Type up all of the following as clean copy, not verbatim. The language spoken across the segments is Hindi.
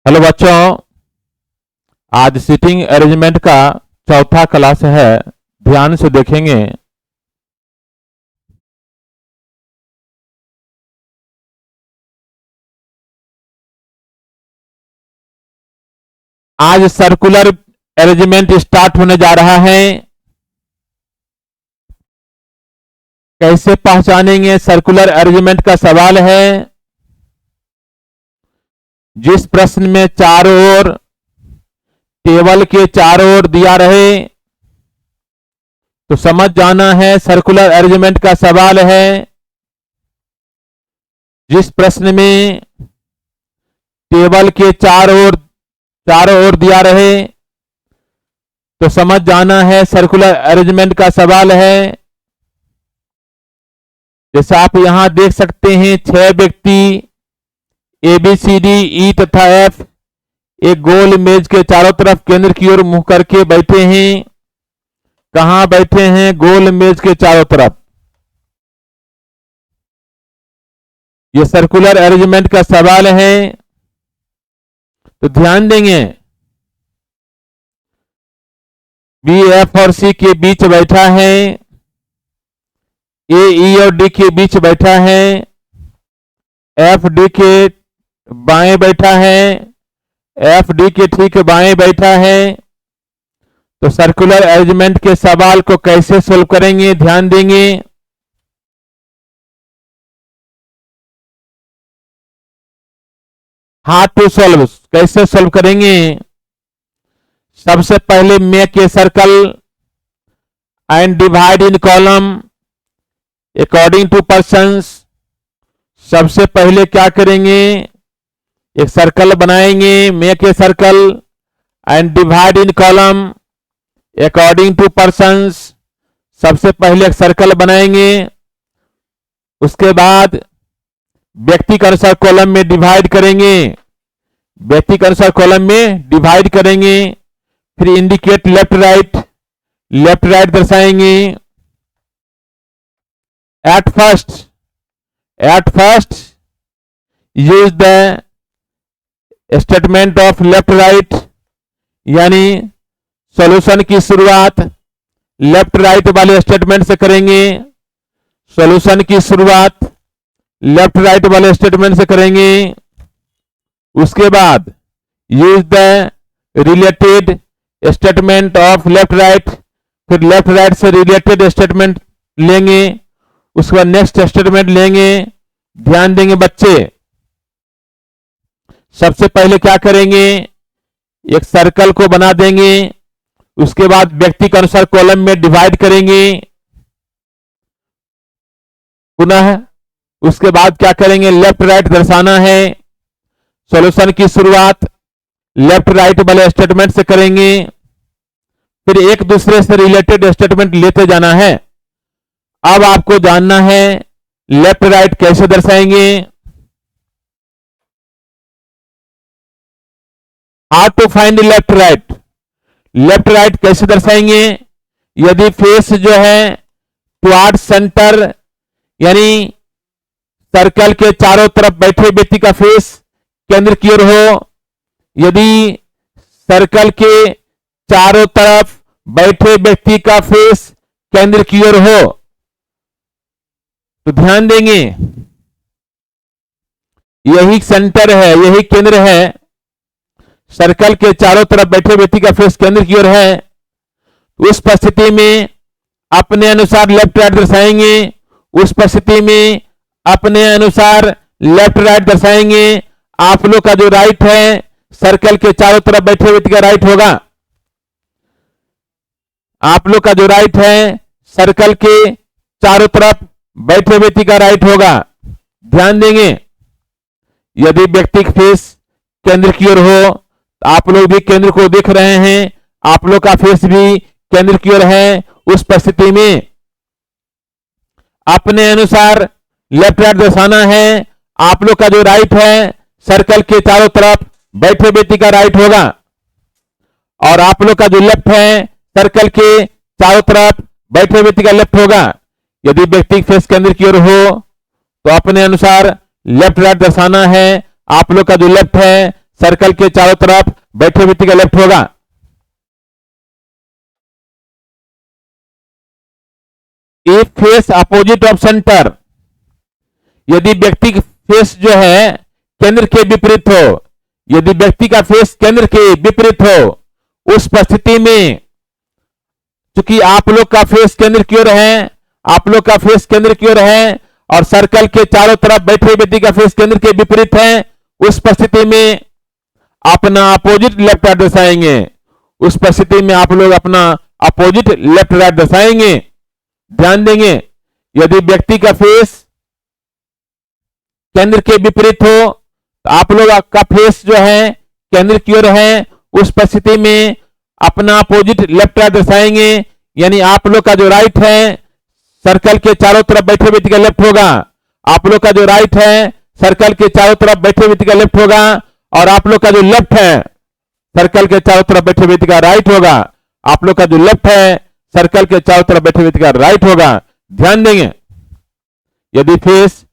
हेलो बच्चों, आज सीटिंग अरेंजमेंट का चौथा क्लास है। ध्यान से देखेंगे। आज सर्कुलर अरेंजमेंट स्टार्ट होने जा रहा है। कैसे पहचानेंगे सर्कुलर अरेंजमेंट का सवाल है। जिस प्रश्न में चारों ओर टेबल के चारों ओर दिया रहे तो समझ जाना है सर्कुलर अरेंजमेंट का सवाल है। जिस प्रश्न में टेबल के चारों ओर दिया रहे तो समझ जाना है सर्कुलर अरेंजमेंट का सवाल है। जैसे आप यहां देख सकते हैं, 6 व्यक्ति ए बी सी डी ई तथा एफ एक गोल मेज के चारों तरफ केंद्र की ओर मुंह करके बैठे हैं। कहां बैठे हैं? गोल मेज के चारों तरफ। यह सर्कुलर अरेंजमेंट का सवाल है, तो ध्यान देंगे। बी एफ और सी के बीच बैठा है, ए ई और डी के बीच बैठा है, एफ डी के बाएं बैठा है, एफ डी के ठीक बाएं बैठा है। तो सर्कुलर अरेंजमेंट के सवाल को कैसे सोल्व करेंगे, ध्यान देंगे। हाउ टू सॉल्व, कैसे सोल्व करेंगे? सबसे पहले make a circle and divide in column according to persons. सबसे पहले क्या करेंगे? एक सर्कल बनाएंगे, make a circle and divide in column according to persons. सबसे पहले एक सर्कल बनाएंगे, उसके बाद व्यक्ति के अनुसार कॉलम में डिवाइड करेंगे, व्यक्ति के अनुसार कॉलम में डिवाइड करेंगे। फिर इंडिकेट लेफ्ट राइट दर्शाएंगे। At first use the statement of left right, यानी सॉल्यूशन की शुरुआत लेफ्ट राइट वाले स्टेटमेंट से करेंगे। सॉल्यूशन की शुरुआत लेफ्ट राइट वाले स्टेटमेंट से करेंगे। उसके बाद use the related statement of left right, फिर लेफ्ट राइट से रिलेटेड स्टेटमेंट लेंगे। उसके बाद नेक्स्ट स्टेटमेंट लेंगे। ध्यान देंगे बच्चे, सबसे पहले क्या करेंगे? एक सर्कल को बना देंगे, उसके बाद व्यक्ति के अनुसार कॉलम में डिवाइड करेंगे। पुनः उसके बाद क्या करेंगे? लेफ्ट राइट दर्शाना है। सॉल्यूशन की शुरुआत लेफ्ट राइट वाले स्टेटमेंट से करेंगे, फिर एक दूसरे से रिलेटेड स्टेटमेंट लेते जाना है। अब आपको जानना है लेफ्ट राइट कैसे दर्शाएंगे। How to find left right कैसे दर्शाएंगे? यदि फेस जो है टुवर्ड सेंटर, यानी सर्कल के चारों तरफ बैठे व्यक्ति का फेस केंद्र की ओर हो, यदि सर्कल के चारों तरफ बैठे व्यक्ति का फेस केंद्र की ओर हो, तो ध्यान देंगे यही सेंटर है, यही केंद्र है। सर्कल के चारों तरफ बैठे व्यक्ति का फेस केंद्र की ओर है। उस परिस्थिति में अपने अनुसार लेफ्ट राइट दर्शाएंगे। उस परिस्थिति में अपने अनुसार लेफ्ट राइट दर्शाएंगे। आप लोग का जो राइट है सर्कल के चारों तरफ बैठे व्यक्ति का राइट होगा। आप लोग का जो राइट है सर्कल के चारों तरफ बैठे व्यक्ति का राइट होगा। ध्यान देंगे, यदि व्यक्ति का फेस केंद्र की ओर हो, तो आप लोग भी केंद्र को देख रहे हैं, आप लोग का फेस भी केंद्र की ओर है। उस परिस्थिति में अपने अनुसार लेफ्ट राइट दर्शाना है। आप लोग का जो राइट है सर्कल के चारों तरफ बैठे व्यक्ति का राइट होगा, और आप लोग का जो लेफ्ट है सर्कल के चारों तरफ बैठे व्यक्ति का लेफ्ट होगा। यदि व्यक्ति फेस केंद्र की ओर हो तो अपने अनुसार लेफ्ट राइट दर्शाना है। आप लोग का जो लेफ्ट है सर्कल के चारों तरफ बैठे व्यक्ति का लेफ्ट होगा। If face opposite of centre, यदि व्यक्ति का फेस जो है केंद्र के विपरीत हो, यदि व्यक्ति का फेस केंद्र के विपरीत हो, उस परिस्थिति में चूंकि आप लोग का फेस केंद्र की ओर है, आप लोग का फेस केंद्र की ओर है और सर्कल के चारों तरफ बैठे व्यक्ति का फेस केंद्र के विपरीत है, उस परिस्थिति में अपना अपोजिट लेफ्ट राइट दर्शाएंगे। उस परिस्थिति में आप लोग अपना अपोजिट लेफ्ट राइट दर्शाएंगे। ध्यान देंगे, यदि व्यक्ति का फेस केंद्र के विपरीत हो तो आप लोग का फेस जो है केंद्र की ओर है, उस परिस्थिति में अपना अपोजिट लेफ्ट राइट दर्शाएंगे। यानी आप लोग का जो राइट है सर्कल के चारों तरफ बैठे व्यक्ति का लेफ्ट होगा, आप लोग का जो राइट है सर्कल के चारों तरफ बैठे व्यक्ति का लेफ्ट होगा, और आप लोग का जो लेफ्ट है सर्कल के चारों तरफ बैठे व्यक्ति का राइट होगा। आप लोग का जो लेफ्ट है सर्कल के चारों तरफ बैठे व्यक्ति का राइट होगा। ध्यान देंगे, यदि फेस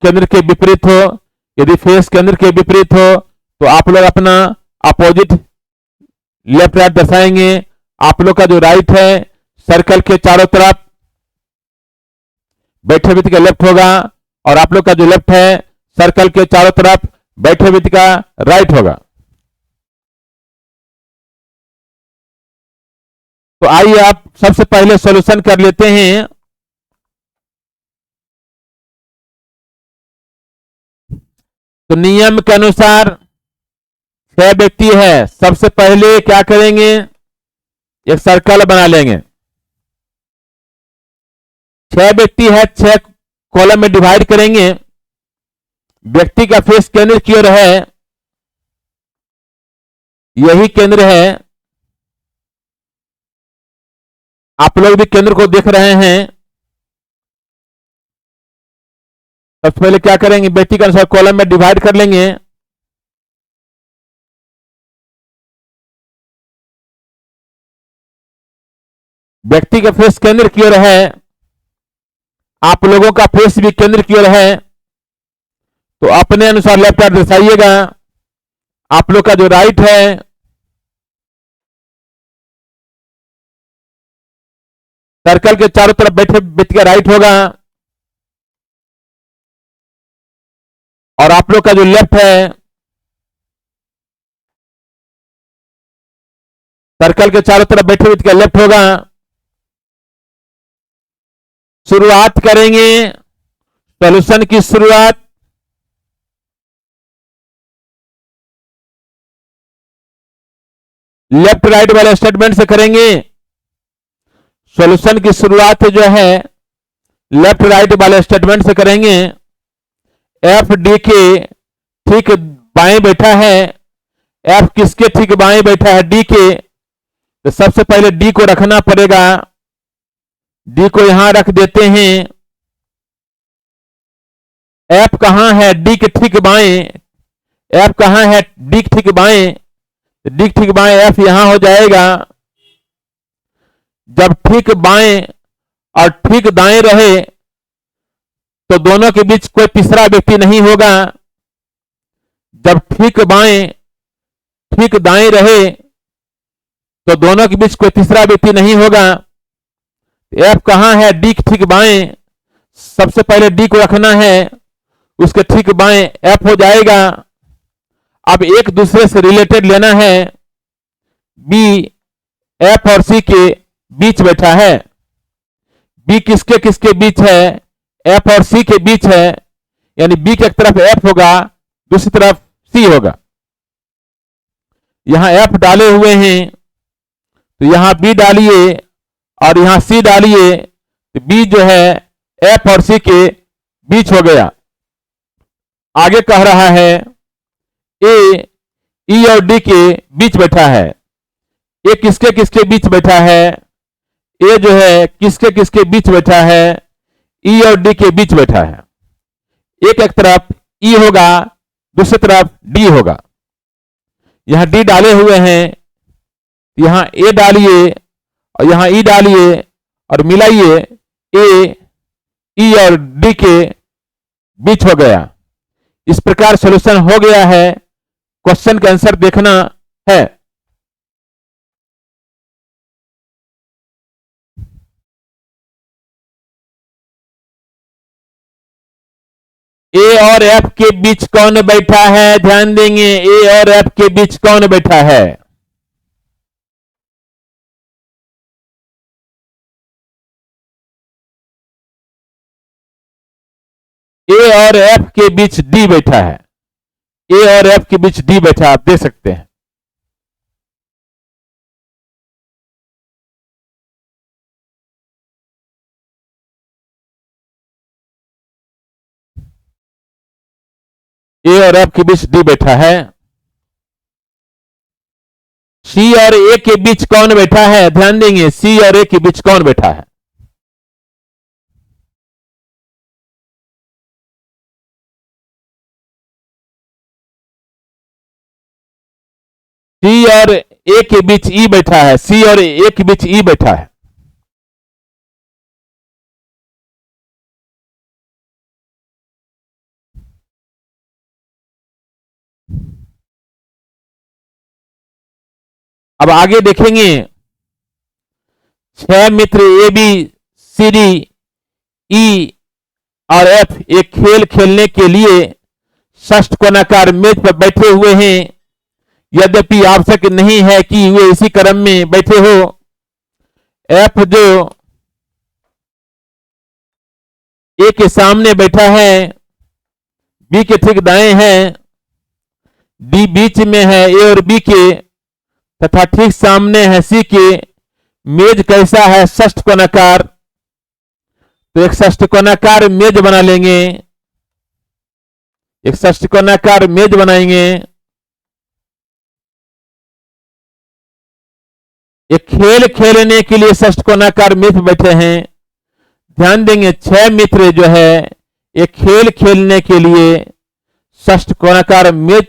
केंद्र के विपरीत हो, यदि फेस केंद्र के विपरीत हो तो आप लोग अपना अपोजिट लेफ्ट राइट दर्शाएंगे। आप लोग का जो राइट है सर्कल के चारों तरफ बैठे व्यक्ति का लेफ्ट होगा, और आप लोग का जो लेफ्ट है सर्कल के चारों तरफ बैठे व्यक्ति का राइट होगा। तो आइए आप सबसे पहले सॉल्यूशन कर लेते हैं। तो नियम के अनुसार 6 व्यक्ति है, सबसे पहले क्या करेंगे, एक सर्कल बना लेंगे। 6 व्यक्ति है, 6 कॉलम में डिवाइड करेंगे। व्यक्ति का फेस केंद्र की ओर है, यही केंद्र है, आप लोग भी केंद्र को देख रहे हैं। सबसे पहले क्या करेंगे, व्यक्ति के अनुसार कॉलम में डिवाइड कर लेंगे। व्यक्ति का फेस केंद्र की ओर है, आप लोगों का फेस भी केंद्र की ओर है, तो अपने अनुसार लेफ्ट राइट दर्शाइएगा। आप लोग का जो राइट है सर्कल के चारों तरफ बैठे व्यक्ति का राइट होगा, और आप लोग का जो लेफ्ट है सर्कल के चारों तरफ बैठे व्यक्ति का लेफ्ट होगा। शुरुआत करेंगे, सॉल्यूशन की शुरुआत लेफ्ट राइट वाले स्टेटमेंट से करेंगे। सॉल्यूशन की शुरुआत जो है लेफ्ट राइट वाले स्टेटमेंट से करेंगे। एफ डी के ठीक बाएं बैठा है, एफ किसके ठीक बाएं बैठा है, डी के, तो सबसे पहले डी को रखना पड़ेगा। डी को यहां रख देते हैं। एफ कहां है, डी के ठीक बाएं, एफ कहां है, डी के ठीक बाएं, डी के ठीक बाएं एफ यहां हो जाएगा। जब ठीक बाएं और ठीक दाएं रहे तो दोनों के बीच कोई तीसरा व्यक्ति नहीं होगा। जब ठीक बाएं ठीक दाएं रहे तो दोनों के बीच कोई तीसरा व्यक्ति नहीं होगा। एफ कहां है, डी के ठीक बाएं, सबसे पहले डी को रखना है, उसके ठीक बाएं एफ हो जाएगा। अब एक दूसरे से रिलेटेड लेना है। बी एफ और सी के बीच बैठा है। बी किसके किसके बीच है, एफ और सी के बीच है, यानी बी की एक तरफ एफ होगा, दूसरी तरफ सी होगा। यहां एफ डाले हुए हैं तो यहां बी डालिए और यहां सी डालिए, तो बी जो है एफ और सी के बीच हो गया। आगे कह रहा है ए ई और डी के बीच बैठा है। ए किसके किसके बीच बैठा है, ए जो है किसके किसके बीच बैठा है, ई और डी के बीच बैठा है। एक तरफ ई होगा, दूसरी तरफ डी होगा। यहां डी डाले हुए हैं, यहां ए डालिए और यहां ई डालिए और मिलाइए, ए ई और डी के बीच हो गया। इस प्रकार सॉल्यूशन हो गया है। क्वेश्चन का आंसर देखना है। ए और एफ के बीच कौन बैठा है? ध्यान देंगे, ए और एफ के बीच कौन बैठा है? ए और एफ के बीच डी बैठा है। ए और एफ के बीच डी बैठा, आप देख सकते हैं। ए और एफ के बीच डी बैठा है। सी और ए के बीच कौन बैठा है? ध्यान देंगे, सी और ए के बीच कौन बैठा है? सी और ए के बीच ई बैठा है। सी और ए के बीच ई बैठा है। अब आगे देखेंगे, 6 मित्र ए बी सी डी ई और एफ एक खेल खेलने के लिए षष्ठ कोणाकार मेज पर बैठे हुए हैं। यद्यपि आवश्यक नहीं है कि वे इसी क्रम में बैठे हो। एफ जो ए के सामने बैठा है, बी के ठीक दाएं है, डी बीच में है ए और बी के, तथा ठीक सामने है सी के। मेज कैसा है? षष्ठ कोणाकार। तो एक षष्ठ कोणाकार मेज बना लेंगे। एक षष्ठ कोणाकार मेज बनाएंगे। एक खेल खेलने के लिए षष्ठ कोणाकार मेज पर बैठे हैं। ध्यान देंगे, 6 मित्र जो है एक खेल खेलने के लिए षष्ठ कोणाकार मेज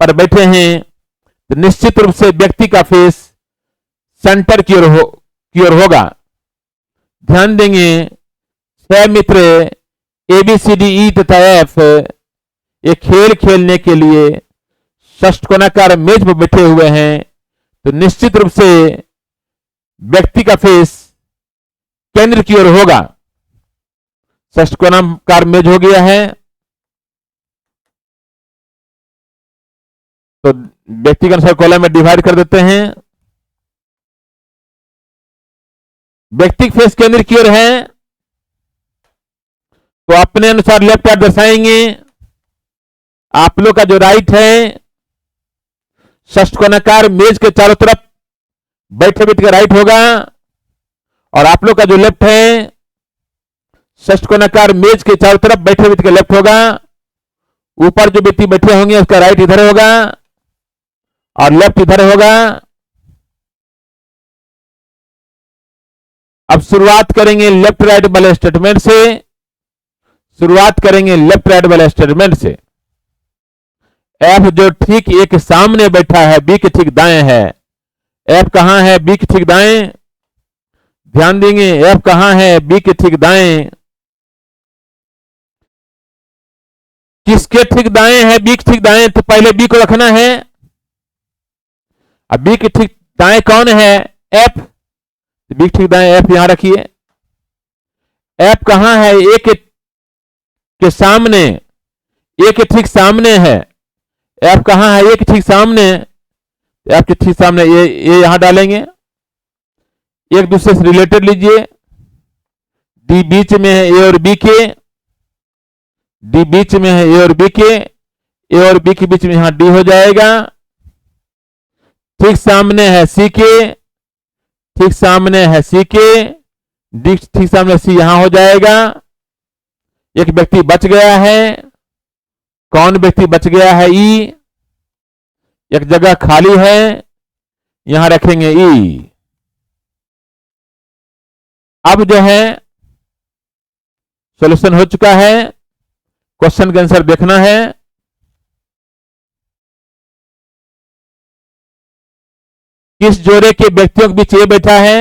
पर बैठे हैं। तो निश्चित रूप से व्यक्ति का फेस सेंटर की ओर होगा। ध्यान देंगे, 6 मित्र ए बी सी डी ई तथा एफ एक खेल खेलने के लिए षष्ठ कोणाकार मेज पर बैठे हुए हैं। तो निश्चित रूप से व्यक्ति का फेस केंद्र की ओर होगा। षष्ठ कोणाकार मेज हो गया है। तो व्यक्ति के अनुसार कॉलम में डिवाइड कर देते हैं। व्यक्ति फेस केंद्र की ओर है, तो अपने अनुसार लेफ्ट हैंड दर्शाएंगे। आप लोग का जो राइट है, षष्ठ कोणाकार मेज के चारों तरफ बैठे बैठ के राइट होगा, और आप लोग का जो लेफ्ट है, षष्ठ कोणाकार मेज के चारों तरफ बैठे बैठ के लेफ्ट होगा। ऊपर जो व्यक्ति बैठे होंगे उसका राइट इधर होगा और लेफ्ट इधर होगा। अब शुरुआत करेंगे लेफ्ट राइट वाले स्टेटमेंट से। शुरुआत करेंगे लेफ्ट राइट वाले स्टेटमेंट से। एफ जो ठीक एक सामने बैठा है, बी के ठीक दाएं है। एफ कहां है? बी के ठीक दाएं। ध्यान देंगे, एफ कहां है? बी के ठीक दाएं। किसके ठीक दाएं है? बी के ठीक दाएं। तो पहले बी को रखना है। अब बी के ठीक दाएं कौन है? एफ। बी के ठीक दाएं एफ यहां रखिए। एफ कहां है? ए के सामने। ए के ठीक सामने है। एफ कहां है? ए के ठीक सामने। एफ के ठीक सामने ये यहां डालेंगे। एक दूसरे से रिलेटेड लीजिए। डी बीच में है ए और बी के। डी बीच में है ए और बी के। ए और बी के बीच में यहां डी हो जाएगा। ठीक सामने है सी के। ठीक सामने है सी के। डी ठीक सामने सी यहां हो जाएगा। एक व्यक्ति बच गया है। कौन व्यक्ति बच गया है? ई। एक जगह खाली है, यहां रखेंगे ई। अब जो है सॉल्यूशन हो चुका है। क्वेश्चन का आंसर देखना है। किस जोड़े के व्यक्तियों के बीच ए बैठा है?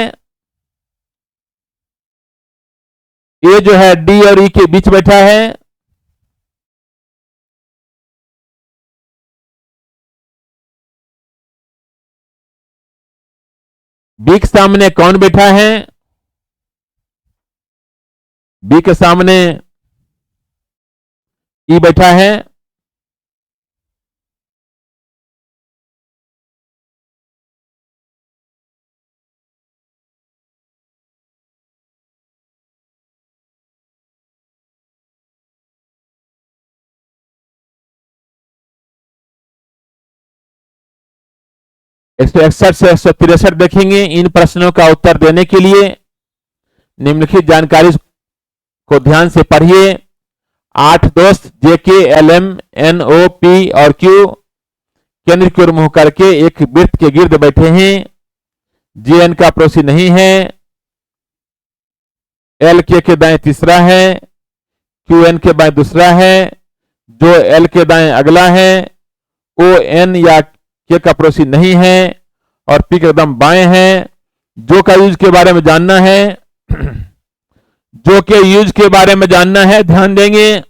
ए जो है डी और ई के बीच बैठा है। बी के सामने कौन बैठा है? बी के सामने ई बैठा है। एक सौ इकसठ से 163 देखेंगे। इन प्रश्नों का उत्तर देने के लिए निम्नलिखित जानकारी को ध्यान से पढ़िए। 8 दोस्त जेके, एलएम, एनओ, पी और क्यू केंद्र की ओर मुंह करके एक वृत्त के गिर्द बैठे हैं। जेएन का पड़ोसी नहीं है। एल के दाएं तीसरा है। क्यू एन के बाएं दूसरा है। जो एल के दाएं अगला है। ओ एन या के का पड़ोसी नहीं है और पी के एकदम बाएं है। जो का यूज के बारे में जानना है। जो के यूज के बारे में जानना है, ध्यान देंगे।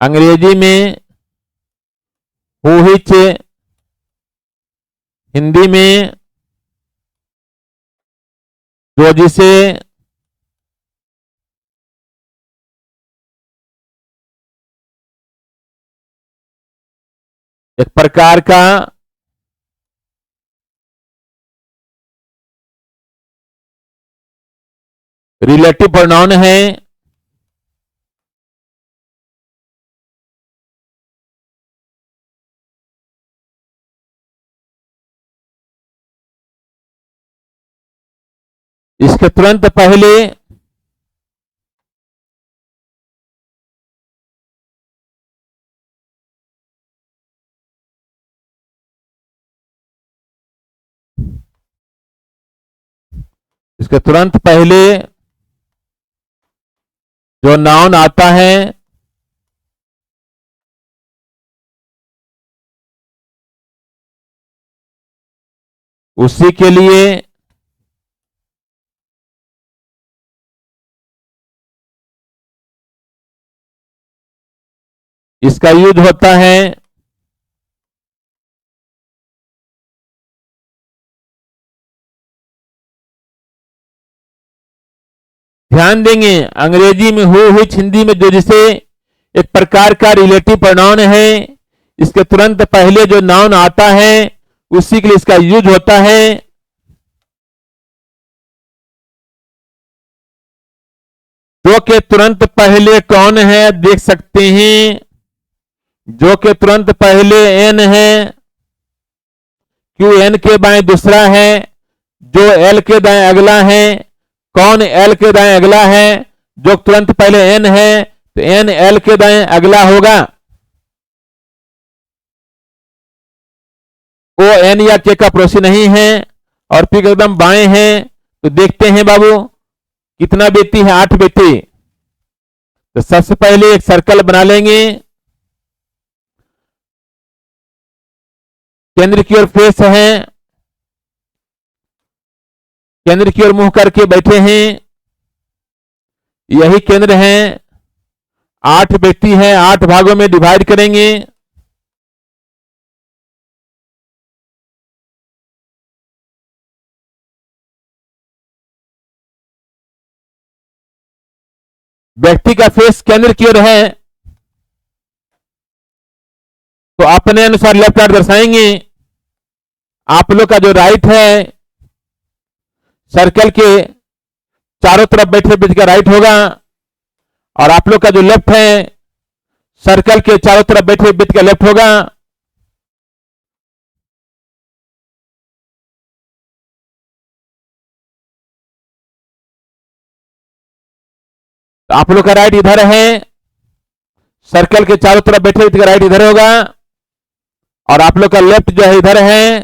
अंग्रेजी में हु हिच, हिंदी में जो जिसे, एक प्रकार का रिलेटिव प्रोनाउन है। इसके तुरंत पहले जो नाउन आता है उसी के लिए इसका यूज होता है। ध्यान देंगे, अंग्रेजी में हु हिच, हिंदी में जो जिसे एक प्रकार का रिलेटिव प्रोनाउन है। इसके तुरंत पहले जो नाउन आता है उसी के लिए इसका यूज होता है। जो के तुरंत पहले कौन है देख सकते हैं। जो के तुरंत पहले एन है। क्यू एन के बाएं दूसरा है। जो एल के दाएं अगला है। कौन एल के दाएं अगला है? जो तुरंत पहले एन है तो एन एल के दाएं अगला होगा। ओ एन या के का पड़ोसी नहीं है और पी के एकदम बाएं है। तो देखते हैं बाबू कितना बेटी है? 8 बेटी। तो सबसे पहले एक सर्कल बना लेंगे। केंद्र की ओर फेस है। केंद्र की ओर मुंह करके बैठे हैं। यही केंद्र है। 8 व्यक्ति हैं, 8 भागों में डिवाइड करेंगे। व्यक्ति का फेस केंद्र की ओर है तो अपने अनुसार लेफ्ट राइट दर्शाएंगे। आप लोग का जो राइट है सर्कल के चारों तरफ बैठे व्यक्ति का राइट होगा और आप लोग का जो लेफ्ट है सर्कल के चारों तरफ बैठे व्यक्ति का लेफ्ट होगा। तो आप लोग का राइट इधर है। सर्कल के चारों तरफ बैठे व्यक्ति का राइट इधर होगा और आप लोग का लेफ्ट जो है इधर है।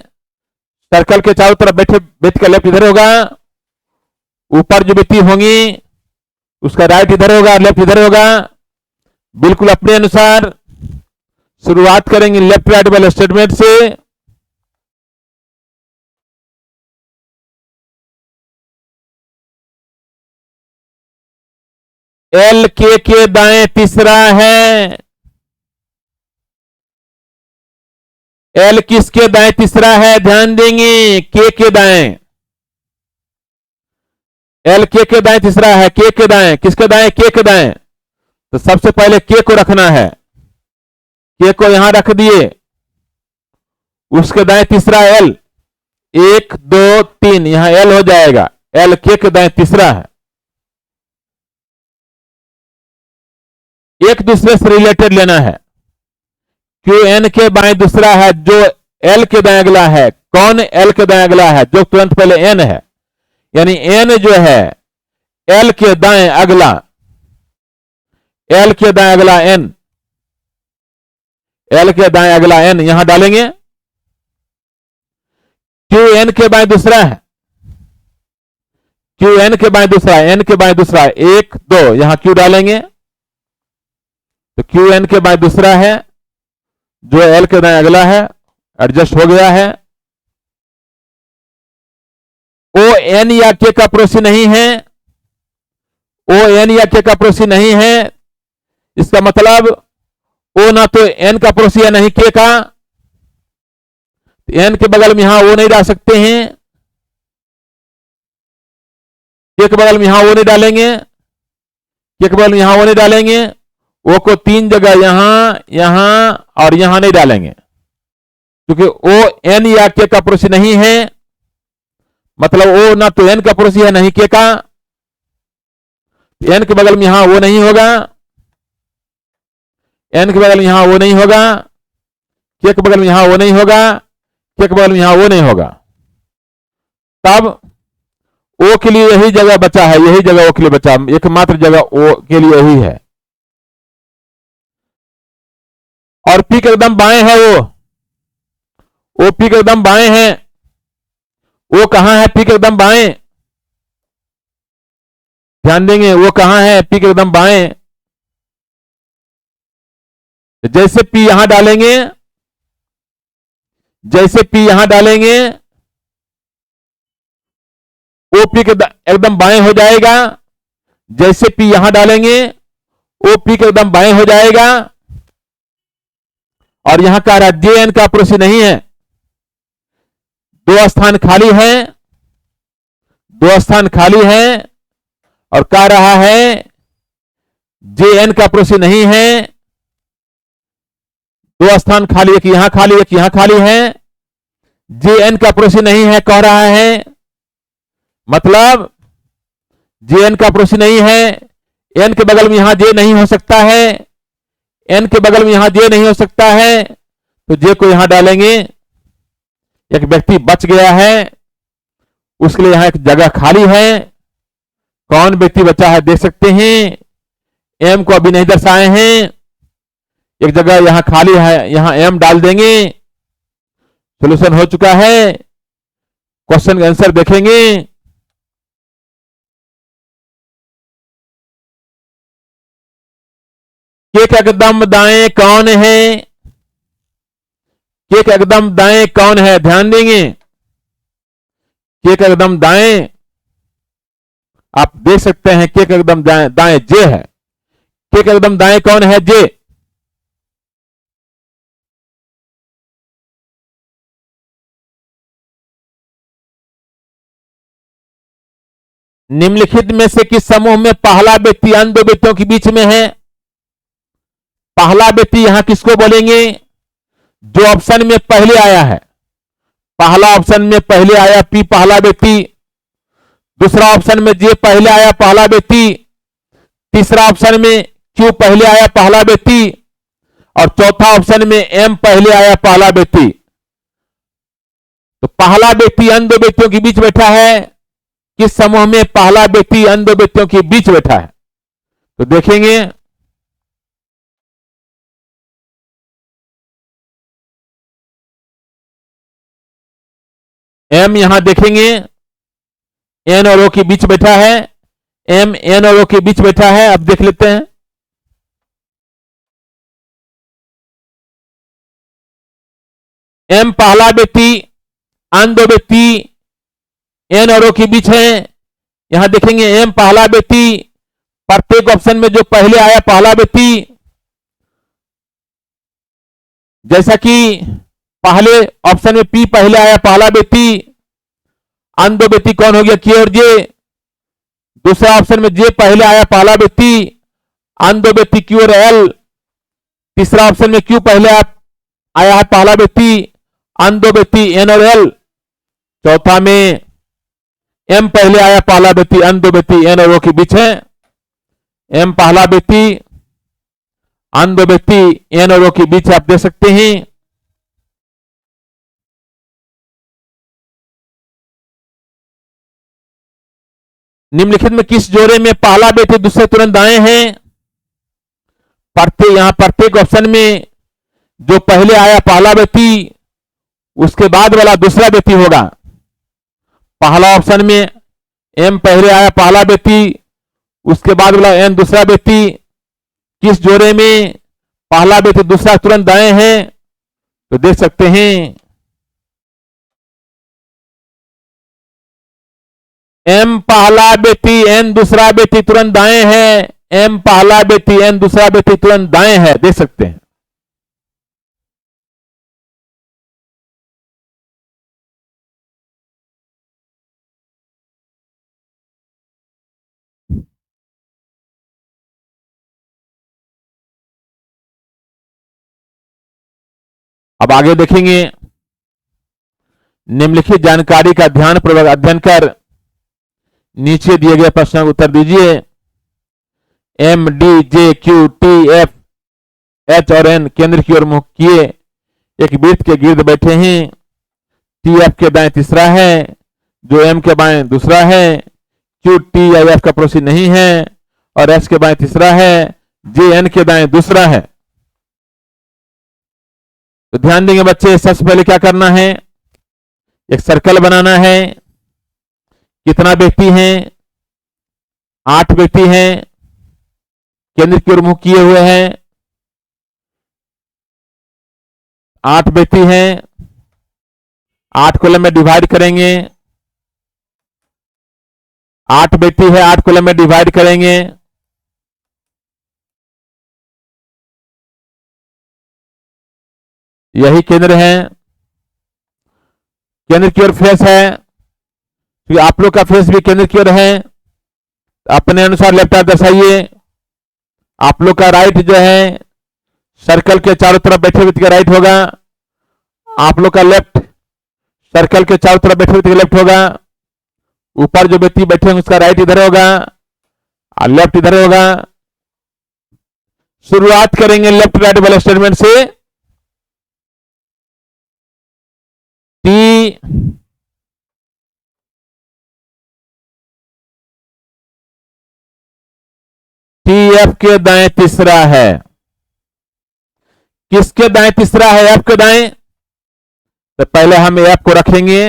सर्कल के चारों तरफ बैठे व्यक्ति का लेफ्ट इधर होगा। ऊपर जो व्यक्ति होंगी उसका राइट इधर होगा, लेफ्ट इधर होगा। बिल्कुल अपने अनुसार शुरुआत करेंगे लेफ्ट राइट वाले स्टेटमेंट से। एल के दाएं तीसरा है, एल किसके दाएं तीसरा है, ध्यान देंगे, के दाएं, एल के दाएं तीसरा है, के दाएं, किसके दाएं, के दाएं। तो सबसे पहले के को रखना है, के को यहां रख दिए, उसके दाएं तीसरा एल, 1 2 3, यहां एल हो जाएगा, एल के दाएं तीसरा है। एक दूसरे से रिलेटेड लेना है, क्यू एन के बाएं दूसरा है, जो एल के दाएं अगला है। कौन एल के दाएं अगला है, जो तुरंत पहले एन है, यानी एन जो है एल के दाएं अगला, एल के दाएं अगला एन, एल के दाएं अगला एन यहां डालेंगे। क्यू एन के बाएं दूसरा है, क्यू एन के बाएं दूसरा, एन के बाएं दूसरा 1 2, यहां क्यू डालेंगे। तो क्यू एन के बाएं दूसरा है, जो एल के दाएं अगला है, एडजस्ट हो गया है। ओ एन या के का पड़ोसी नहीं है, ओ एन या के का पड़ोसी नहीं है, इसका मतलब ओ ना तो एन का पड़ोसी है, नहीं के का। एन के बगल में यहां ओ नहीं डाल सकते हैं, के के बगल में यहां ओ नहीं डालेंगे, के के बगल में यहां ओ नहीं डालेंगे, ओ को 3 जगह यहां, यहां और यहां नहीं डालेंगे, क्योंकि ओ एन या के का पड़ोसी नहीं है, मतलब ओ ना तो एन का पड़ोसी है, नहीं के का। एन के बगल में यहां वो नहीं होगा, एन के बगल में यहां वो नहीं होगा, के बगल में यहां वो नहीं होगा, के बगल में यहां वो नहीं होगा। तब ओ के लिए यही जगह बचा है, यही जगह ओ के लिए बचा, एकमात्र जगह ओ के लिए यही है। और पी के एकदम बाएं है, वो पी के एकदम बाएं है, वो कहां है, पी के एकदम बाएं, ध्यान देंगे, वो कहां है, पी के एकदम बाएं। जैसे पी यहां डालेंगे, जैसे पी यहां डालेंगे, ओ पी के एकदम बाएं हो जाएगा, जैसे पी यहां डालेंगे, ओ पी के एकदम बाएं हो जाएगा। और यहां कह रहा जे एन का पड़ोसी नहीं है, 2 स्थान खाली है, 2 स्थान खाली है, और कह रहा है जे एन का पड़ोसी नहीं है, 2 स्थान खाली, एक यहां खाली, एक यहां खाली है, जे एन का पड़ोसी नहीं है कह रहा है, मतलब जे एन का पड़ोसी नहीं है, एन के बगल में यहां जे नहीं हो सकता है, एन के बगल में यहां जे नहीं हो सकता है, तो जे को यहां डालेंगे। एक व्यक्ति बच गया है, उसके लिए यहां एक जगह खाली है, कौन व्यक्ति बचा है देख सकते हैं, एम को अभी नहीं दर्शाए हैं, एक जगह यहां खाली है, यहां एम डाल देंगे, सॉल्यूशन हो चुका है। क्वेश्चन का आंसर देखेंगे, केक एकदम दाएं कौन है, केक एकदम दाएं कौन है, ध्यान देंगे, केक एकदम दाएं, आप देख सकते हैं केक एकदम दाएं, दाएं जे है, केक एकदम दाएं कौन है, जे। निम्नलिखित में से किस समूह में पहला व्यक्ति अन्य 2 व्यक्तियों के बीच में है। पहला व्यक्ति यहां किसको बोलेंगे, जो ऑप्शन में पहले आया है, पहला ऑप्शन में पहले आया पी पहला व्यक्ति, दूसरा ऑप्शन में जे पहले आया पहला व्यक्ति, तीसरा ऑप्शन में क्यू पहले आया पहला व्यक्ति, और चौथा ऑप्शन में एम पहले आया पहला व्यक्ति। तो पहला व्यक्ति अन्य 2 व्यक्तियों के बीच बैठा है, किस समूह में पहला व्यक्ति अन्य 2 व्यक्तियों के बीच बैठा है, तो देखेंगे, एम यहां देखेंगे, एन और ओ के बीच बैठा है, एम एन और ओ के बीच बैठा है। अब देख लेते हैं, एम पहला व्यक्ति, अन्य 2 व्यक्ति एन और ओ के बीच है, यहां देखेंगे एम पहला व्यक्ति, प्रत्येक ऑप्शन में जो पहले आया पहला व्यक्ति, जैसा कि पहले ऑप्शन में पी पहले आया पहला व्यक्ति, अन्य दो व्यक्ति कौन हो गया, के और जे। दूसरा ऑप्शन में जे पहले आया पहला व्यक्ति, अन्य दो व्यक्ति क्यू और एल। तीसरा ऑप्शन में क्यू पहले आया है पहला व्यक्ति, अन्य दो व्यक्ति एन और एल। चौथा में एम पहले आया पहला व्यक्ति, अन्य दो व्यक्ति एन और ओ के बीच है। एम पहला व्यक्ति, अन्य दो व्यक्ति एन और ओ के बीच आप दे सकते हैं। निम्नलिखित में किस जोड़े में पहला व्यक्ति दूसरे तुरंत दाएं हैं? प्रत्येक ऑप्शन में जो पहले आया पहला व्यक्ति उसके बाद वाला दूसरा व्यक्ति होगा। पहला ऑप्शन में एम पहले आया पहला व्यक्ति, उसके बाद वाला एन दूसरा व्यक्ति। किस जोड़े में पहला व्यक्ति दूसरा तुरंत दाएं हैं? तो देख सकते हैं एम पहला व्यक्ति एन दूसरा व्यक्ति तुरंत दाएं है। एम पहला व्यक्ति एन दूसरा व्यक्ति तुरंत दाएं है, देख सकते हैं। अब आगे देखेंगे, निम्नलिखित जानकारी का ध्यानपूर्वक अध्ययन कर नीचे दिए गए प्रश्नों का उत्तर दीजिए। M D J Q T F H और एन केंद्र की ओर मुख किए एक वृत्त के गिर्द बैठे हैं। टी एफ के दाएं तीसरा है, जो एम के बाएं दूसरा है। क्यू टी या एफ का पड़ोसी नहीं है और एच के बाएं तीसरा है। जे एन के दाएं दूसरा है। तो ध्यान देंगे बच्चे, सबसे पहले क्या करना है, एक सर्कल बनाना है। कितना व्यक्ति हैं? 8 व्यक्ति हैं, केंद्र की ओर मुख किए हुए हैं। 8 व्यक्ति हैं, 8 कॉलम में डिवाइड करेंगे। 8 व्यक्ति है, 8 कॉलम में डिवाइड करेंगे। यही केंद्र है, केंद्र की ओर फेस है, क्योंकि आप लोग का फेस भी केंद्र की ओर है। अपने अनुसार लेफ्ट हाथ दर्शाइए। आप लोग का राइट जो है सर्कल के चारों तरफ बैठे व्यक्ति का राइट होगा। आप लोग का लेफ्ट सर्कल के चारों तरफ बैठे व्यक्ति का लेफ्ट होगा। ऊपर जो व्यक्ति बैठे हैं उसका राइट इधर होगा और लेफ्ट इधर होगा। शुरुआत करेंगे लेफ्ट राइट वाले स्टेटमेंट से। टी एफ के दाएं तीसरा है। किसके दाएं तीसरा है? एफ के दाएं। तो पहले हम एफ को रखेंगे,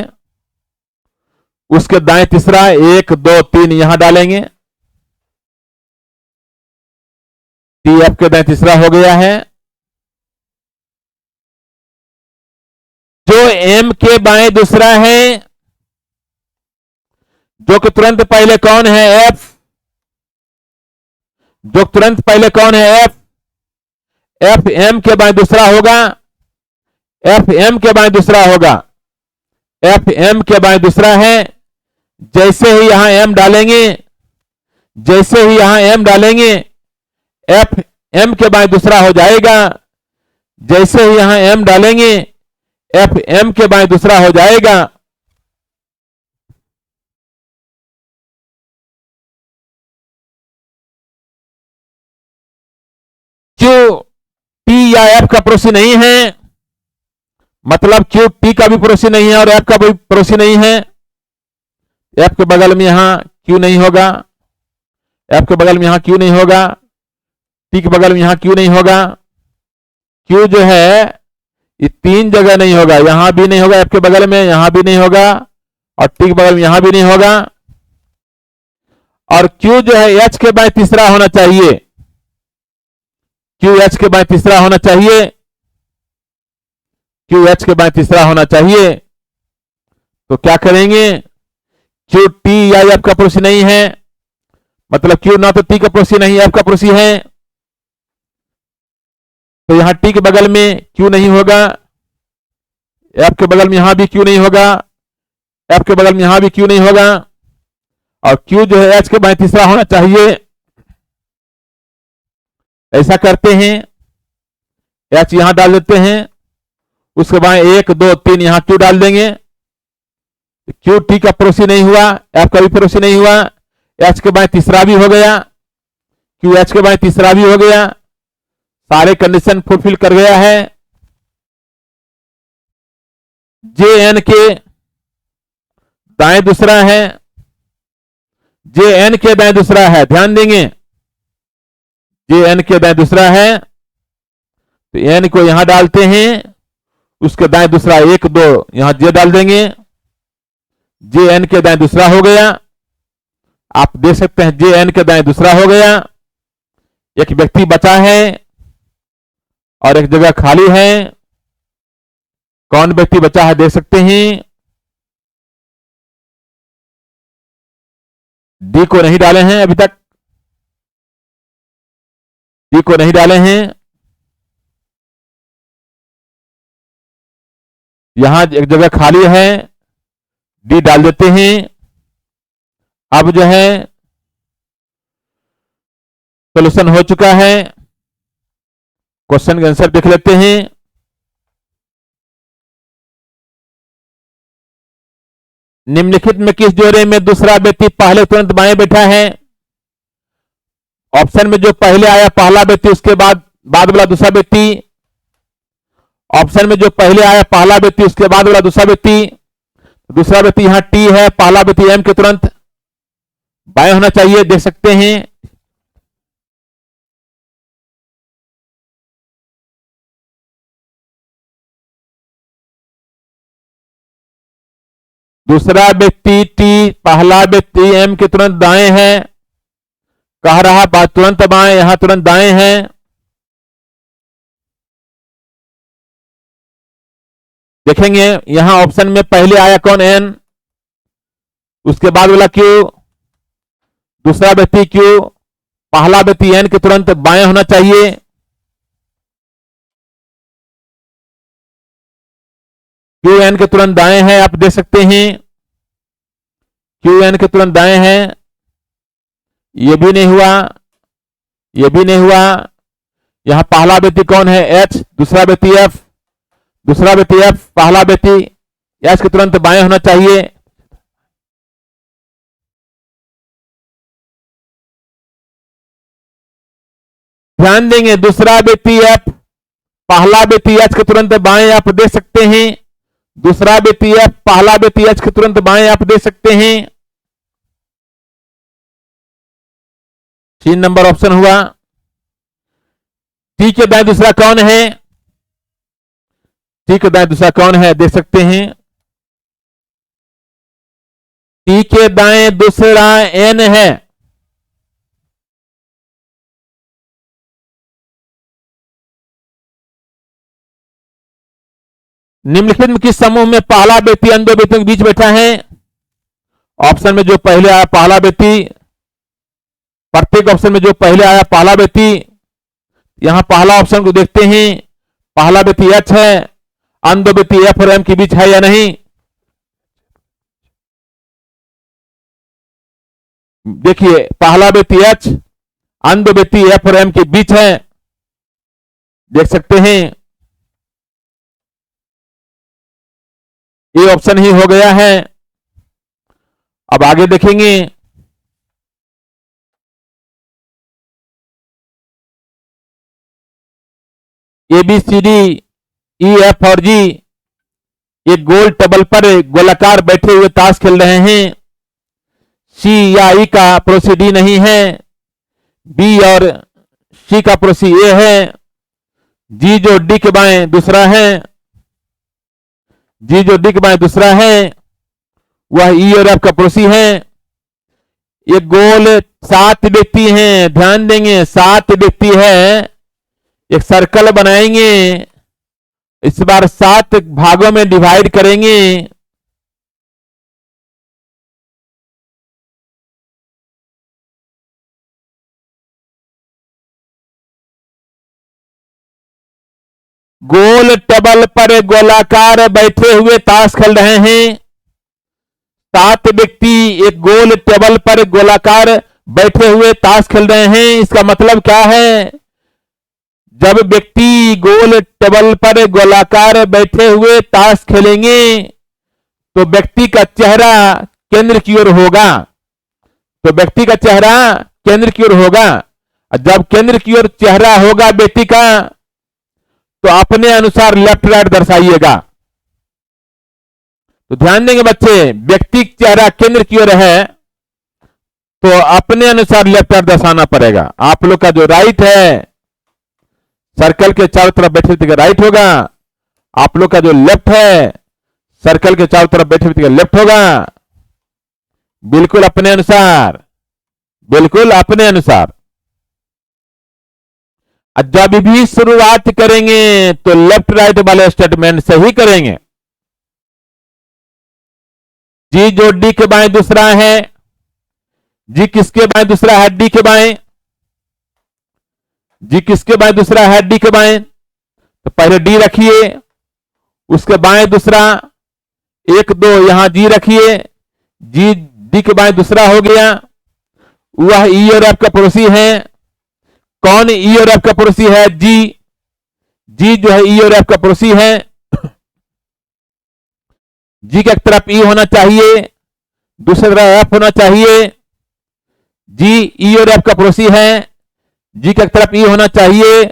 उसके दाएं तीसरा 1 2 3 यहां डालेंगे। टी एफ के दाएं तीसरा हो गया है। जो एम के बाएं दूसरा है, जो कि तुरंत पहले कौन है? एफ। जो तुरंत पहले कौन है? एफ। एफ एम के बाएं दूसरा होगा। एफ एम के बाएं दूसरा होगा। एफ एम के बाएं दूसरा है। जैसे ही यहां एम डालेंगे, जैसे ही यहां एम डालेंगे, एफ एम के बाएं दूसरा हो जाएगा। जैसे ही यहां एम डालेंगे, एफ एम के बाएं दूसरा हो जाएगा। क्यू टी या एफ का पड़ोसी नहीं है, मतलब क्यू टी का भी पड़ोसी नहीं है और एफ का भी पड़ोसी नहीं है। एफ के बगल में यहां क्यू नहीं होगा, एफ के बगल में यहां क्यू नहीं होगा, टी के बगल में यहां क्यू नहीं होगा। क्यू जो है ये 3 जगह नहीं होगा, यहां भी नहीं होगा, एफ के बगल में यहां भी नहीं होगा और टी के बगल में यहां भी नहीं होगा। और क्यू जो है एच के बाएं तीसरा होना चाहिए। क्यू एच के बाएं तीसरा होना चाहिए। क्यू एच के बाएं तीसरा होना चाहिए। तो क्या करेंगे? क्यू टी या एफ का पड़ोसी नहीं है, मतलब क्यू ना तो टी का पड़ोसी नहीं एफ का पड़ोसी है, तो यहां टी के बगल में क्यू नहीं होगा, एफ के बगल में यहां भी क्यू नहीं होगा, एफ के बगल में यहां भी क्यू नहीं होगा, और क्यू जो है एच के बाएं तीसरा होना चाहिए। ऐसा करते हैं, एच यहां डाल देते हैं, उसके बाएं 1 2 3 यहां क्यू डाल देंगे। क्यू टी का पड़ोसी नहीं हुआ, एफ का भी पड़ोसी नहीं हुआ, एच के बाएं तीसरा भी हो गया, क्यू एच के बाएं तीसरा भी हो गया, सारे कंडीशन फुलफिल कर गया है। जे एन के दाएं दूसरा है, जे एन के दाएं दूसरा है, ध्यान देंगे जे एन के दाएं दूसरा है, तो एन को यहां डालते हैं, उसके दाएं दूसरा 1 2 यहां जे डाल देंगे, जे एन के दाएं दूसरा हो गया। आप देख सकते हैं जे एन के दाएं दूसरा हो गया, एक व्यक्ति बचा है और एक जगह खाली है। कौन व्यक्ति बचा है देख सकते हैं, डी को नहीं डाले हैं अभी तक, डी को नहीं डाले हैं, यहां एक जगह खाली है, डी डाल देते हैं। अब जो है सोल्यूशन हो चुका है, क्वेश्चन का आंसर देख लेते हैं। निम्नलिखित में किस जोड़े में दूसरा व्यक्ति पहले तुरंत बाएं बैठा है? ऑप्शन में जो पहले आया पहला व्यक्ति, उसके बाद वाला दूसरा व्यक्ति। ऑप्शन में जो पहले आया पहला व्यक्ति, उसके बाद वाला दूसरा व्यक्ति। दूसरा व्यक्ति यहां टी है, पहला व्यक्ति एम के तुरंत बाएं होना चाहिए, देख सकते हैं। दूसरा व्यक्ति टी, पहला व्यक्ति एम के तुरंत दाएं है, कह रहा बात तुरंत बाएं, यहां तुरंत दाएं है। देखेंगे यहां ऑप्शन में पहले आया कौन, एन, उसके बाद वाला क्यू, दूसरा व्यक्ति क्यू, पहला व्यक्ति एन के तुरंत बाएं होना चाहिए। क्यू एन के तुरंत दाएं है, आप देख सकते हैं क्यू एन के तुरंत दाएं है। ये भी नहीं हुआ, ये भी नहीं हुआ। यहां पहला व्यक्ति कौन है, एच, दूसरा व्यक्ति एफ, दूसरा व्यक्ति एफ, पहला व्यक्ति एच के तुरंत बाएं होना चाहिए। ध्यान देंगे दूसरा व्यक्ति एफ, पहला व्यक्ति एच के तुरंत बाएं, आप देख सकते हैं। दूसरा व्यक्ति एफ, पहला व्यक्ति एच के तुरंत बाएं, आप देख सकते हैं। 3 नंबर ऑप्शन हुआ। टी के दाएं दूसरा कौन है, टी के दाएं दूसरा कौन है देख सकते हैं। टी के दाएं दूसरा एन है। निम्नलिखित में किस समूह में पहला व्यक्ति अन्य दो व्यक्तियों के बीच बैठा है? ऑप्शन में जो पहले आया पहला व्यक्ति, प्रत्येक ऑप्शन में जो पहले आया पहला व्यक्ति, यहां पहला ऑप्शन को देखते हैं, पहला व्यक्ति एच है, अन्य दो व्यक्ति एफ और एम के बीच है या नहीं। देखिए पहला व्यक्ति एच, अन्य दो व्यक्ति एफ और एम के बीच है, देख सकते हैं। ये ऑप्शन ही हो गया है। अब आगे देखेंगे, A B C D E F और जी एक गोल टेबल पर गोलाकार बैठे हुए ताश खेल रहे हैं। सी या ई का पड़ोसी डी नहीं है, बी और सी का पड़ोसी ए है, जी जो डी के बाएं दूसरा है, जी जो डी के बाएं दूसरा है वह ई और एफ का पड़ोसी है। ये गोल 7 व्यक्ति हैं, ध्यान देंगे 7 व्यक्ति है। एक सर्कल बनाएंगे, इस बार 7 भागों में डिवाइड करेंगे। गोल टेबल पर गोलाकार बैठे हुए ताश खेल रहे हैं। 7 व्यक्ति एक गोल टेबल पर गोलाकार बैठे हुए ताश खेल रहे हैं। इसका मतलब क्या है? जब व्यक्ति गोल टेबल पर गोलाकार बैठे हुए ताश खेलेंगे तो व्यक्ति का चेहरा केंद्र की ओर होगा। तो व्यक्ति का चेहरा केंद्र की ओर होगा। जब केंद्र की ओर चेहरा होगा व्यक्ति का तो अपने अनुसार लेफ्ट राइट दर्शाइएगा। तो ध्यान देंगे बच्चे, व्यक्ति चेहरा केंद्र की ओर है तो अपने अनुसार लेफ्ट राइट दर्शाना पड़ेगा। आप लोग का जो राइट है सर्कल के चारों तरफ बैठे व्यक्ति का राइट होगा। आप लोग का जो लेफ्ट है सर्कल के चारों तरफ बैठे व्यक्ति का लेफ्ट होगा। बिल्कुल अपने अनुसार, बिल्कुल अपने अनुसार। जब भी शुरुआत करेंगे तो लेफ्ट राइट वाले स्टेटमेंट से ही करेंगे। जी जो डी के बाएं दूसरा है, जी किसके बाएं दूसरा है? डी के बाएं। जी किसके बाएं दूसरा है? डी के बाएं। तो पहले डी रखिए, उसके बाएं दूसरा 1 2 यहां जी रखिए। जी डी के बाएं दूसरा हो गया। वह ई और एफ का पड़ोसी है। कौन ई और एफ का पड़ोसी है? जी। जी जो है ई और एफ का पड़ोसी है। जी की एक तरफ ई होना चाहिए, दूसरी तरफ एफ होना चाहिए। जी ई और एफ का पड़ोसी है। जी की एक तरफ ई होना चाहिए,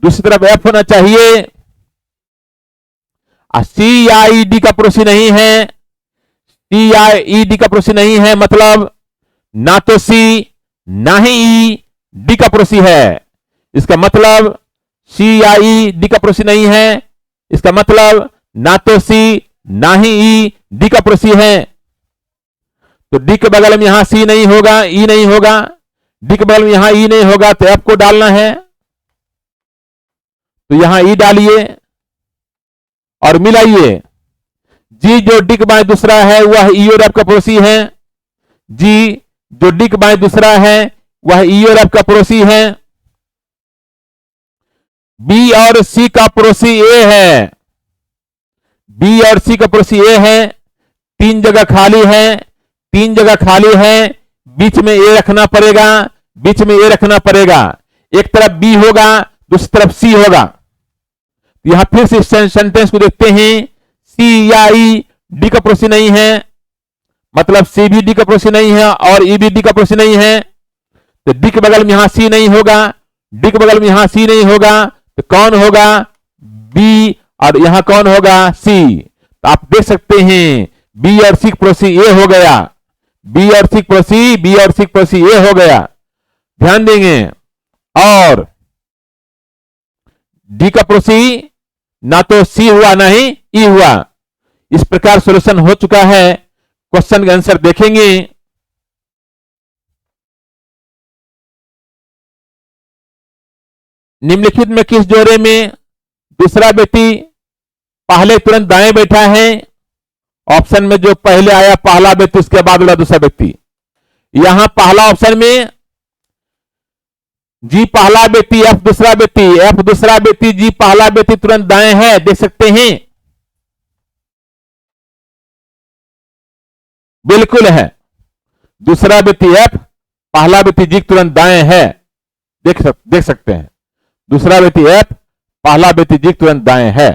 दूसरी तरफ एफ होना चाहिए। सी या ई डी का पड़ोसी नहीं है। सी या ई डी का पड़ोसी नहीं है, मतलब ना तो सी ना ही ई डी का पड़ोसी है। इसका मतलब सी या ई डी का पड़ोसी नहीं है। इसका मतलब ना तो सी ना ही ई डी का पड़ोसी है। तो डी के बगल में यहां सी नहीं होगा, ई नहीं होगा। डी के बगल में यहां ई नहीं होगा तो एफ को डालना है। तो यहां ई डालिए और मिलाइए। जी जो डी के बाएं दूसरा है वह ई और एफ का पड़ोसी है। जी जो डी के बाएं दूसरा है वह ई और एफ का पड़ोसी है। बी और सी का पड़ोसी ए है। बी और सी का पड़ोसी ए है। 3 जगह खाली है, 3 जगह खाली है। बीच में ए रखना पड़ेगा, बीच में ए रखना पड़ेगा। एक तरफ बी होगा, दूसरी तरफ सी होगा। यहां फिर से सेंटेंस को देखते हैं। सी या ई डी का पड़ोसी नहीं है, मतलब सी भी डी का पड़ोसी नहीं है और ई भी डी का पड़ोसी नहीं है। तो डी के बगल में यहां सी नहीं होगा, डी के बगल में यहां सी नहीं होगा तो कौन होगा? बी। और यहां कौन होगा? सी। तो आप देख सकते हैं बी और सी पड़ोसी ए हो गया। बी और सी पड़ोसी, बी और सी पड़ोसी ए हो गया। ध्यान देंगे। और डी का पड़ोसी ना तो सी हुआ ना ही ई हुआ। इस प्रकार सॉल्यूशन हो चुका है। क्वेश्चन का आंसर देखेंगे। निम्नलिखित में किस जोड़े में दूसरा व्यक्ति पहले तुरंत दाएं बैठा है? ऑप्शन में जो पहले आया पहला व्यक्ति, उसके बाद वाला दूसरा व्यक्ति। यहां पहला ऑप्शन में जी पहला व्यक्ति, एफ दूसरा व्यक्ति, एफ दूसरा व्यक्ति, जी पहला व्यक्ति तुरंत दाएं है, देख सकते हैं। बिल्कुल है। दूसरा व्यक्ति एफ, पहला व्यक्ति जी तुरंत दाएं है, देख सकते हैं। दूसरा व्यक्ति एफ, पहला व्यक्ति जी तुरंत दाएं है।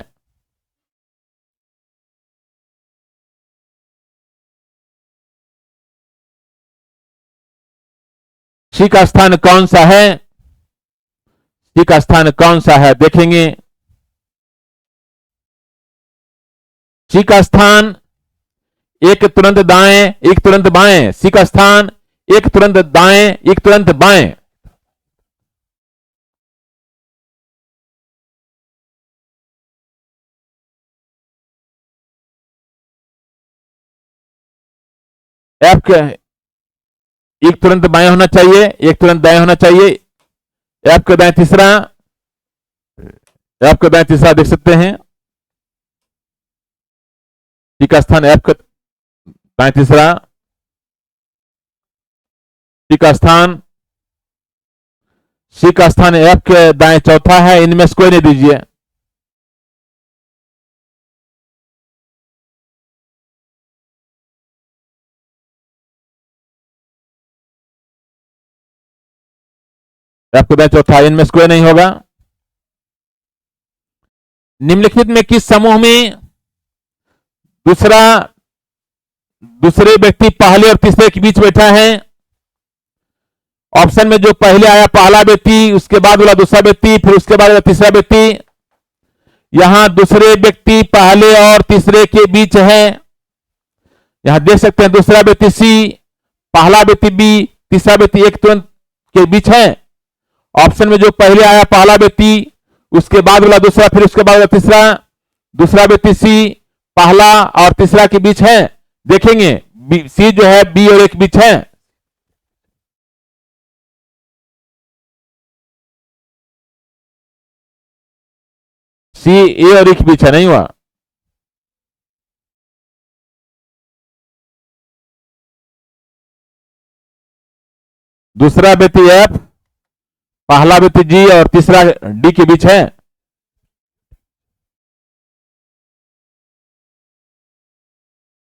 सी का स्थान कौन सा है? सी का स्थान कौन सा है देखेंगे। सी का स्थान एक तुरंत दाएं, एक तुरंत बाएं। सी का स्थान एक तुरंत दाएं, एक तुरंत बाएं। एफ के एक तुरंत बाएं होना चाहिए, एक तुरंत दाएं होना चाहिए। एफ के दाएं तीसरा, एफ के दाएं तीसरा देख सकते हैं। सी का स्थान एफ के दाएं तीसरा, सी का स्थान, सी का स्थान एफ के दाएं चौथा है। इनमें से कोई नहीं दीजिए। आपको मैं चौथा इनमें स्क्वायर नहीं होगा। निम्नलिखित में किस समूह में दूसरे व्यक्ति पहले और तीसरे के बीच बैठा है? ऑप्शन में जो पहले आया पहला व्यक्ति, उसके बाद वाला दूसरा व्यक्ति, फिर उसके बाद वाला तीसरा व्यक्ति। यहां दूसरे व्यक्ति पहले और तीसरे के बीच है। यहां देख सकते हैं दूसरा व्यक्ति सी, पहला व्यक्ति बी, तीसरा व्यक्ति एक तुरंत के बीच है। ऑप्शन में जो पहले आया पहला व्यक्ति, उसके बाद वाला दूसरा, फिर उसके बाद वाला तीसरा, दूसरा व्यक्ति सी पहला और तीसरा के बीच है। देखेंगे सी जो है बी और ए के बीच है। सी ए और ए के बीच है, नहीं हुआ। दूसरा व्यक्ति एफ, पहला व्यक्ति जी और तीसरा डी के बीच है।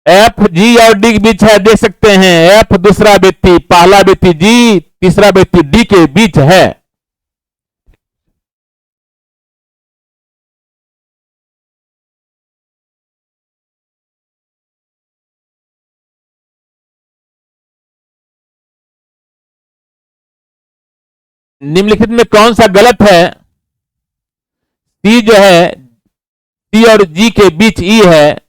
एफ जी और डी के बीच है, देख सकते हैं। एफ दूसरा व्यक्ति, पहला व्यक्ति जी, तीसरा व्यक्ति डी के बीच है। निम्नलिखित में कौन सा गलत है? सी जो है सी और जी के बीच ई है।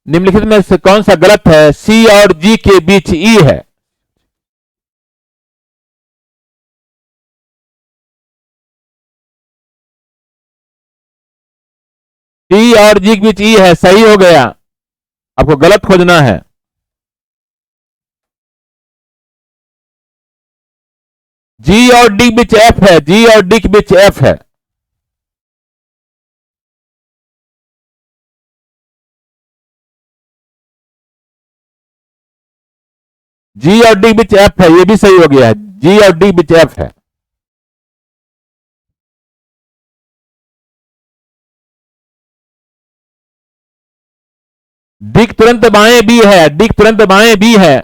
निम्नलिखित में से कौन सा गलत है? सी और जी के बीच ई है। सी और जी के बीच ई है, सही हो गया। आपको गलत खोजना है। जी और डी के बीच एफ है, जी और डी के बीच एफ है। जी और डी के बीच एफ है, ये भी सही हो गया है। जी और डी के बीच एफ है। डी के तुरंत बाएं बी है, डी के तुरंत बाएं बी है।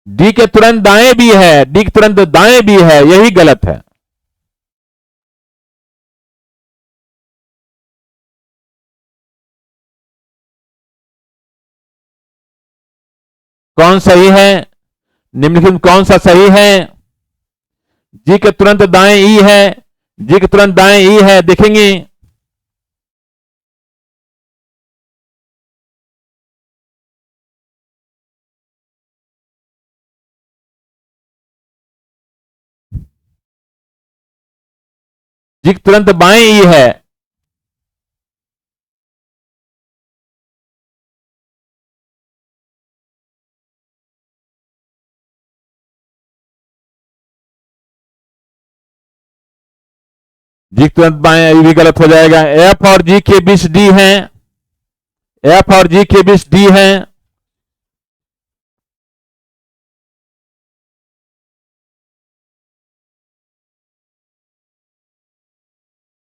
डी के तुरंत दाएं भी है, डी के तुरंत दाएं भी है, यही गलत है। कौन सही है? निम्नलिखित कौन सा सही है? जी के तुरंत दाएं ई है, जी के तुरंत दाएं ई है। देखेंगे जी के तुरंत बाएं ई है। जी के तुरंत बाएं ई भी गलत हो जाएगा। एफ और जी के बीच डी है, एफ और जी के बीच डी है।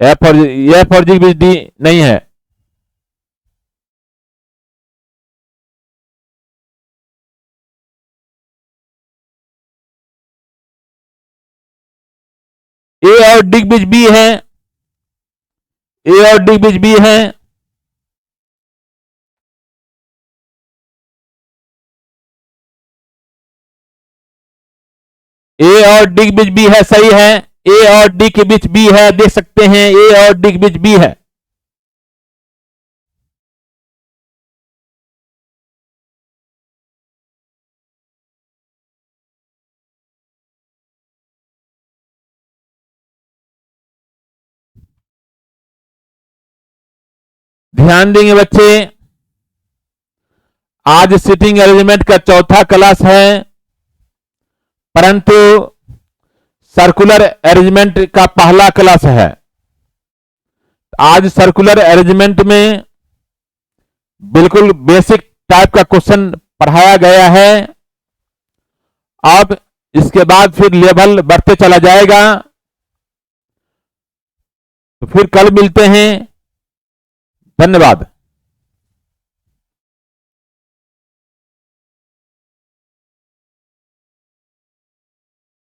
एफ और जी के बीच डी नहीं है। ए और डी के बीच बी है, ए और डी के बीच बी है। ए और डी के बीच बी है, सही है। ए और डी के बीच बी है, देख सकते हैं ए और डी के बीच बी है। ध्यान देंगे बच्चे, आज सिटिंग अरेंजमेंट का चौथा क्लास है, परंतु सर्कुलर अरेंजमेंट का पहला क्लास है। आज सर्कुलर अरेंजमेंट में बिल्कुल बेसिक टाइप का क्वेश्चन पढ़ाया गया है। अब इसके बाद फिर लेवल बढ़ते चला जाएगा। तो फिर कल मिलते हैं। धन्यवाद।